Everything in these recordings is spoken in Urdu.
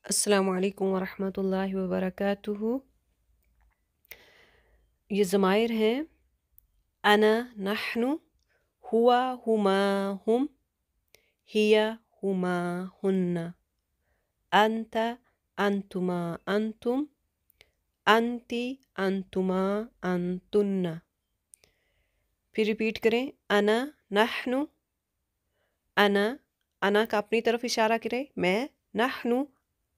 السلام علیکم ورحمۃ اللہ وبرکاتہ۔ یہ ضمائر ہیں انا، نحن، ہوا، ہما، ہم، ہیا، ہما، ہن، انت، انتما، انتم، انتی، انتما، انتن۔ پھر ریپیٹ کریں، انا، نحن، انا کا اپنی طرف اشارہ کریں، میں، نحن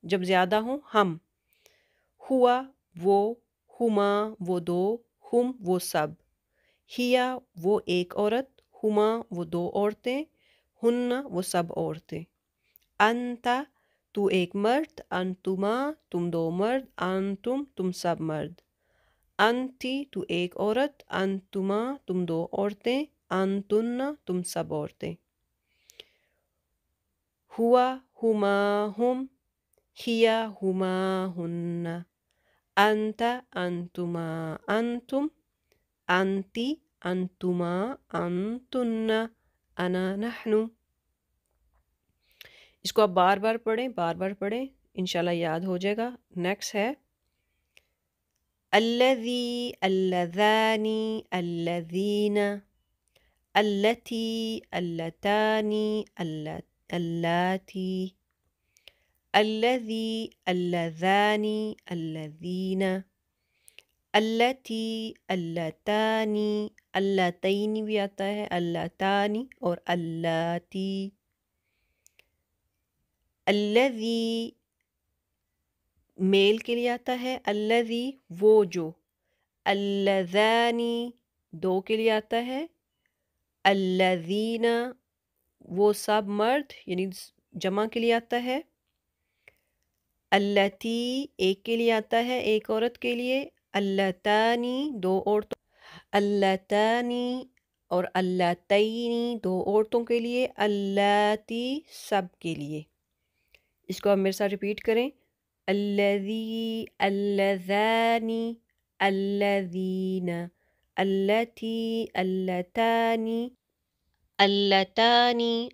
جب زیادہ ہوں ہم، ہوا وہ، ہما وہ دو، ہم وہ سب، ہیا وہ ایک عورت، ہما وہ دو عورتیں، ہن وہ سب عورتیں، انتا تو ایک مرد، انتما تم دو مرد، انتم تم سب مرد، انتی تو ایک عورت، انتما تم دو عورتیں، انتن تم سب عورتیں، ہوا ہما ہم، ہیا ہما ہن، انت انتما انتم، انتی انتما انتن، انا نحن۔ اس کو آپ بار بار پڑھیں انشاءاللہ یاد ہو جائے گا۔ نیکسٹ ہے الذی، اللذانی، الذین، اللتی، اللتانی، اللاتی، الذی، اللذانی، الذین، التی، اللتانی، اللتین بھی آتا ہے، اللتانی اور اللاتی، الذی میل کے لیے آتا ہے، الذی وہ جو، اللذانی دو کے لیے آتا ہے، الذین وہ سب مرد یعنی جمع کے لیے آتا ہے، اللتی ایک کے لیے آتا ہے ایک عورت کے لیے، اللتانی دو عورتوں، اللتانی اور اللتین دو عورتوں کے لیے، اللاتی سب کے لیے۔ اس کو آپ میرے ساتھ ریپیٹ کریں، الذی، اللذانی، الذین، اللتی، اللتانی، اللتانی،